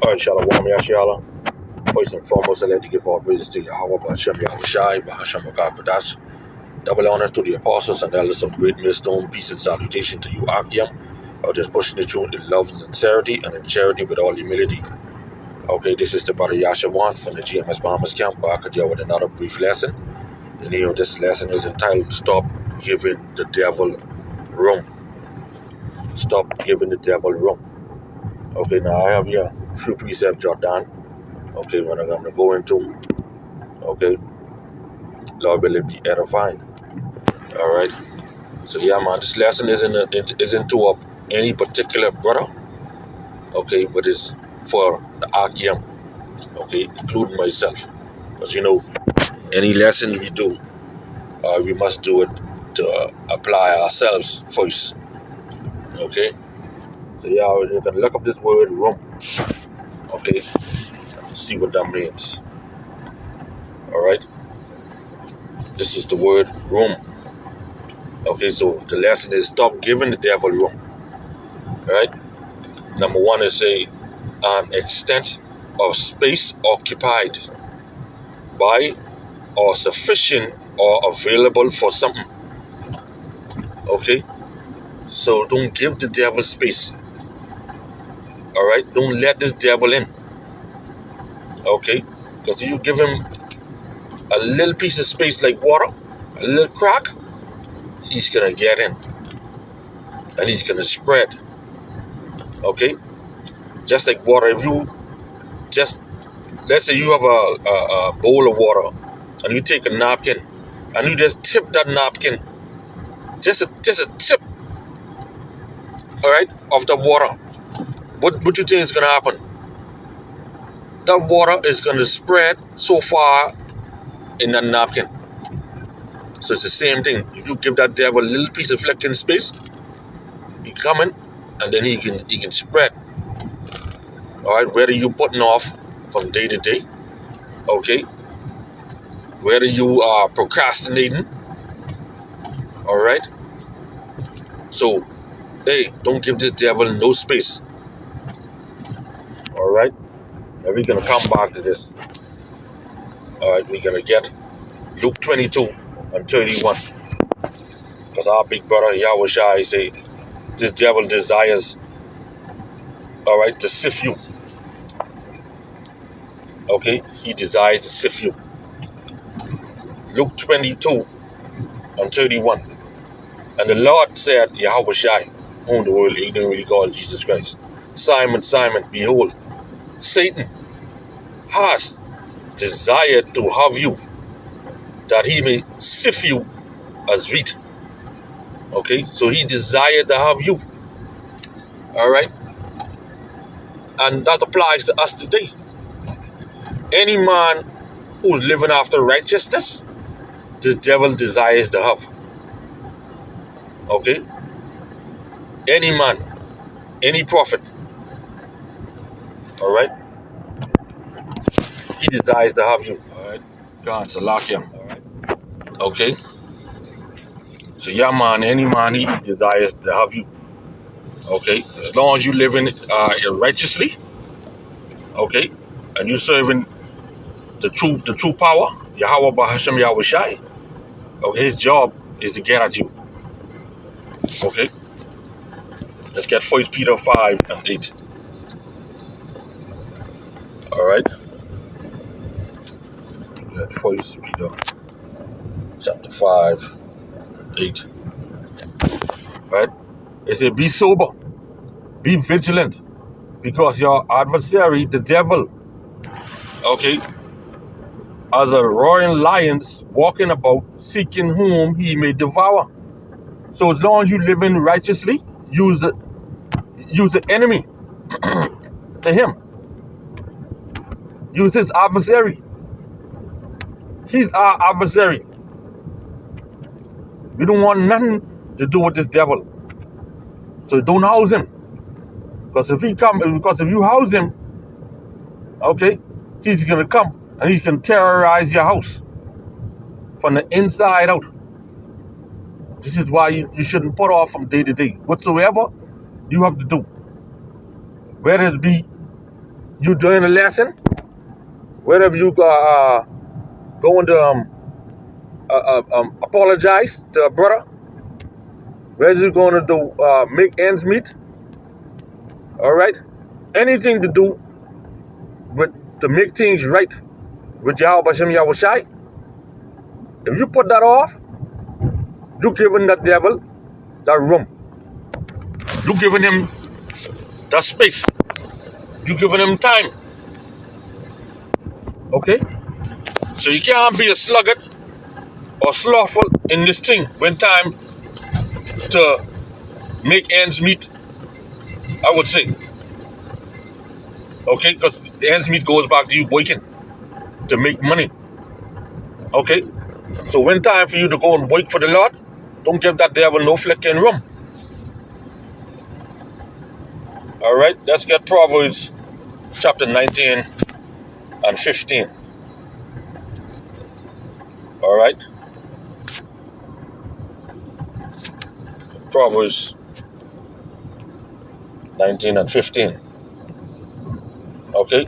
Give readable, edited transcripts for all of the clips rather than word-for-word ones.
Inshallah, Qam Yasharahla. First and foremost, I'd like to give all praises to Yahweh, Bahasham Yahushai, Bahasham Kodash. Double honors to the apostles and elders of great millstone. Peace and salutation to you, Akim. Just pushing the truth in love and sincerity and in charity with all humility. Okay, this is the brother Yashawan from the GMS Bahamas camp. Back here with another brief lesson. The name of this lesson is entitled Stop Giving the Devil Room. Stop giving the devil room. Okay, now I have here a few precepts jotted down. Okay, when I'm going to go into, okay, Lord will it be edifying. All right. So yeah, man, this lesson isn't to any particular brother. Okay, but it's for the Akim. Okay, including myself, because any lesson we do, we must do it to apply ourselves first. Okay. So yeah, you can look up this word room. Okay, see what that means. All right. This is the word room. Okay, so the lesson is stop giving the devil room. All right. Number one is an extent of space occupied by or sufficient or available for something. Okay, so don't give the devil space. All right, don't let this devil in. Okay, because if you give him a little piece of space like water, a little crack, he's gonna get in and he's gonna spread. Okay, just like water. If you let's say you have a bowl of water and you take a napkin and you just tip that napkin, just a tip, all right, of the water. What you think is gonna happen? That water is gonna spread so far in that napkin. So it's the same thing. If you give that devil a little piece of flecking space, he come in and then he can spread. All right, whether you putting off from day to day, okay, whether you are procrastinating, all right. So, hey, don't give this devil no space. All right, now we're gonna come back to this. All right, we're gonna get Luke 22 and 31, because our big brother Yahweh Shai say this devil desires, all right, to sift you. Okay, he desires to sift you. Luke 22 and 31. And the Lord said, Yahweh Shai, whom the world ignorantly calls Jesus Christ, Simon, Simon, behold, Satan has desired to have you, that he may sift you as wheat. Okay, so he desired to have you. All right, and that applies to us today. Any man who's living after righteousness, the devil desires to have. Okay, any man, any prophet, all right, he desires to have you. All right, God, Salakia. All right, okay. So yeah, man, any man, he desires to have you. Okay, as long as you living righteously, okay, and you serving the true power, Yahweh Bahasham Yahweh Shai. Okay, his job is to get at you. Okay, let's get 1 Peter 5 and 8. All right, get 1 Peter chapter 5 and 8. All right, it says, be sober, be vigilant, because your adversary, the devil, okay, as a roaring lion walking about, seeking whom he may devour. So as long as you live in righteously, use the enemy to him. Use his adversary. He's our adversary. We don't want nothing to do with this devil. So don't house him. Because if you house him, okay, he's gonna come and he can terrorize your house from the inside out. This is why you shouldn't put off from day to day. Whatsoever you have to do, whether it be you doing a lesson, wherever you going to apologize to a brother, whether you're going to do make ends meet, all right, anything to do with to make things right with Yahweh Hashem Yahushai, if you put that off, you're giving that devil that room. You're giving him that space. You're giving him time. Okay? So you can't be a sluggard or slothful in this thing when time to make ends meet, I would say. Okay? Because the ends meet goes back to you working to make money. Okay? So when time for you to go and work for the Lord, don't give that devil no flicking room. All right? Let's get Proverbs chapter 19 and 15. All right? Proverbs 19 and 15. Okay?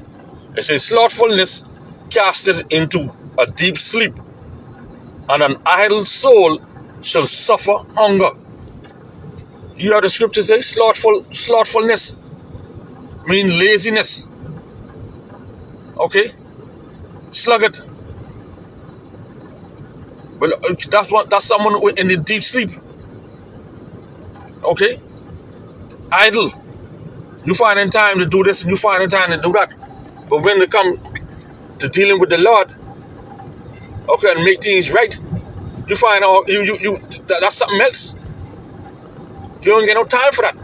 It says, slothfulness casted into a deep sleep, and an idle soul shall suffer hunger. You hear the scripture say slothfulness mean laziness. Okay? Sluggard. Well, that's someone in a deep sleep. Okay? Idle. You find in time to do this and you find in time to do that. But when it comes to dealing with the Lord, okay, and make things right, you find out that's something else. You don't get no time for that.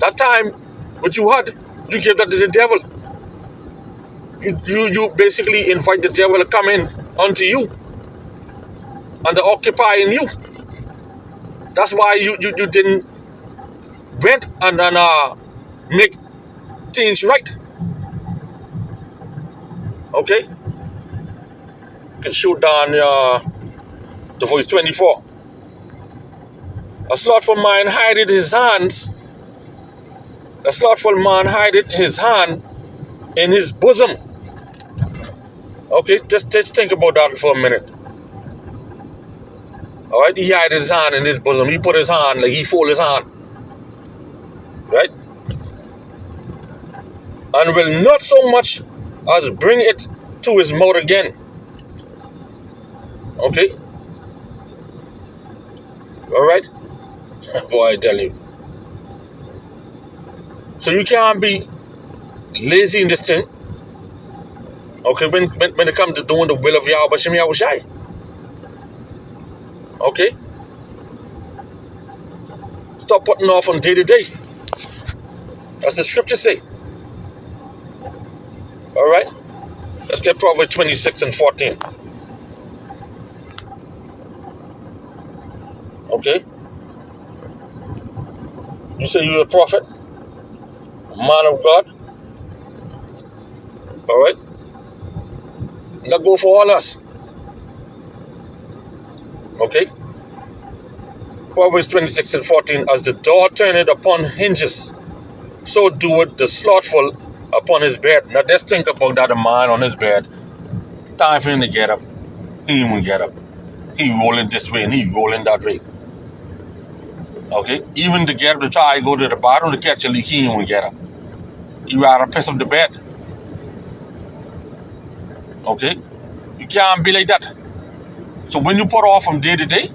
That time what you had, you give that to the devil. You basically invite the devil to come in unto you and to occupy in you. That's why you didn't went and make things right. Okay? You can shoot down the verse 24. A slothful man hideth his hands. A slothful man hideth his hand in his bosom. Okay, just think about that for a minute. All right, he hid his hand in his bosom. He put his hand, like he fold his hand. Right? And will not so much as bring it to his mouth again. Okay? All right? Boy, I tell you. So you can't be lazy in this thing. Okay, when it comes to doing the will of Yahweh Shem Yahushai. Okay? Stop putting off from day to day. That's the scripture say. Alright? Let's get Proverbs 26 and 14. Okay? You say you're a prophet? A man of God? Alright? That go for all us. Okay? Proverbs 26 and 14. As the door turneth upon hinges, so doeth the slothful upon his bed. Now just think about that, a man on his bed. Time for him to get up. He won't get up. He rolling this way and he rolling that way. Okay? Even to get up to try to go to the bathroom to catch a leak, he won't get up. He rather piss up the bed. Okay? You can't be like that. So when you put off from day to day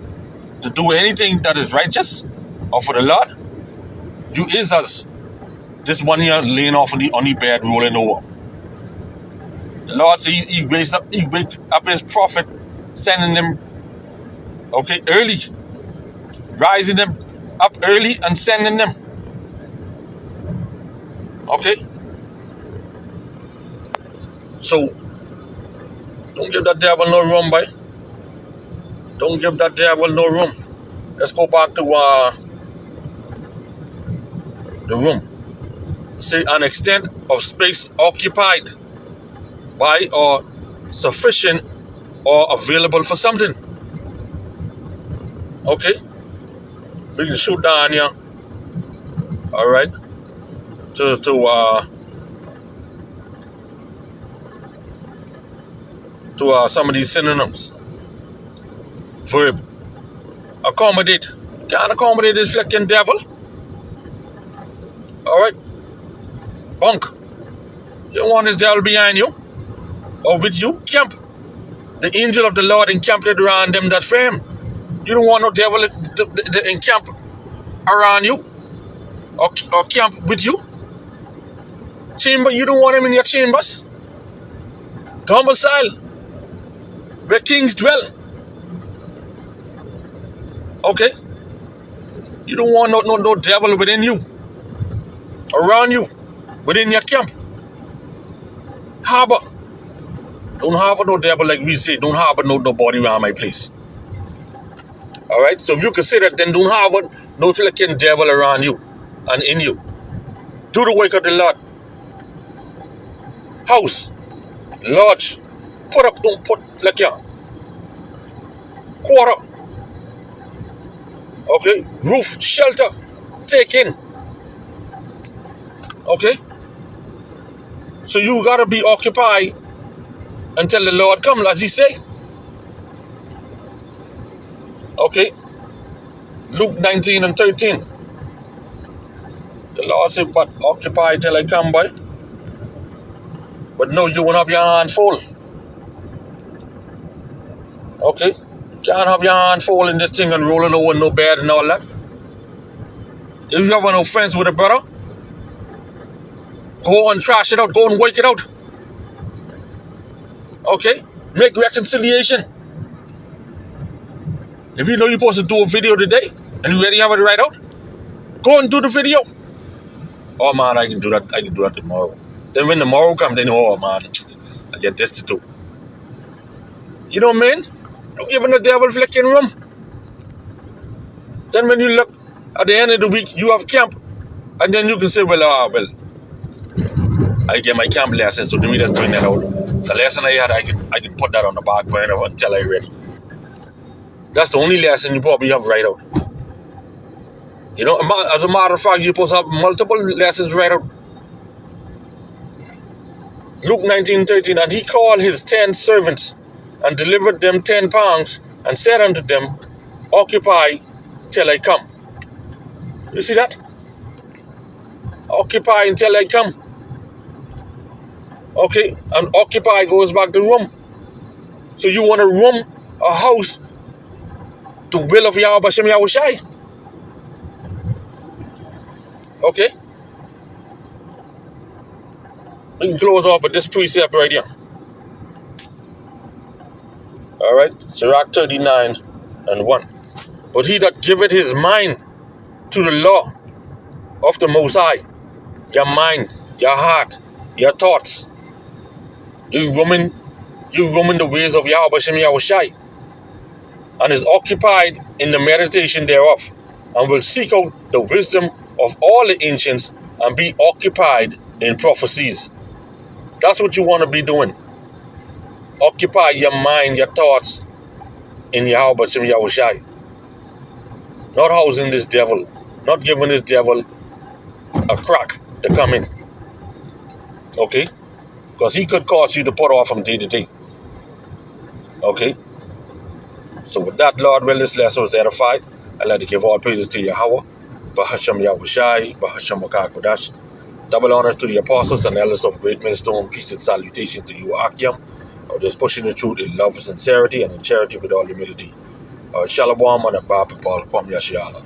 to do anything that is righteous or for the Lord, you is as this one here laying off on the bed rolling over. The Lord said he wake up his prophet, sending them early, rising them up early and sending them. Okay? So don't give that devil no room, boy. Don't give that devil no room. Let's go back to the room. Say an extent of space occupied by or sufficient or available for something. Okay? We can shoot down here. Alright? To to some of these synonyms. Verb. Accommodate. Can't accommodate this flicking devil. Alright? Bunk. You don't want this devil behind you or with you. Camp. The angel of the Lord encamped around them that fear him. You don't want no devil to encamp around you or camp with you. Chamber, you don't want him in your chambers. Domicile, where kings dwell. Okay? You don't want no devil within you, around you, within your camp. Harbor. Don't harbor no devil like we say. Don't harbor nobody around my place. Alright? So if you consider that, then don't harbor no flicking devil around you and in you. Do the work of the Lord. House, lodge, put up, don't put like yeah. Quarter. Okay? Roof, shelter, take in. Okay? So you gotta be occupied until the Lord comes, as he say. Okay? Luke 19 and 13. The Lord said, but occupy till I come by. But no, you won't have your hand full. Okay? You can't have your hand full in this thing and rolling over no bed and all that. If you have an offense with a brother, go and trash it out. Go and work it out. Okay? Make reconciliation. If you know you're supposed to do a video today and you already have it right out, go and do the video. Oh man, I can do that. I can do that tomorrow. Then when tomorrow comes, then oh man, I get this to do. You know what I mean? You're giving the devil flicking room. Then when you look at the end of the week, you have camp, and then you can say, well, I get my camp lesson, so let me just bring that out. The lesson I had, I can put that on the back burner until I'm ready. That's the only lesson you probably have right out. You know, as a matter of fact, you're supposed to have multiple lessons right out. Luke 19:13, and he called his 10 servants and delivered them 10 pounds and said unto them, occupy till I come. You see that? Occupy until I come. Okay, and occupy goes back to room. So you want a room, a house, to will of Yahweh Hashem Yahushai. Okay? We can close off with this precept right here. Alright? Sirach 39 and 1. But he that giveth his mind to the law of the Most High, your mind, your heart, your thoughts, you roaming the ways of Yahweh Hashem Yahushai, and is occupied in the meditation thereof, and will seek out the wisdom of all the ancients, and be occupied in prophecies. That's what you want to be doing. Occupy your mind, your thoughts in Yahweh Hashem Yahushai. Not housing this devil. Not giving this devil a crack to come in. Okay? Because he could cause you to put off from day to day. Okay? So with that, Lord, well, this lesson was edified. I'd like to give all praises to Yahweh, Bahasham Yahushai, Bahasham Kodash. Double honors to the apostles and elders of Great Millstone. Peace and salutation to you, Qam, or just pushing the truth in love and sincerity and in charity with all humility. Shalom and a Qam Yasharahla.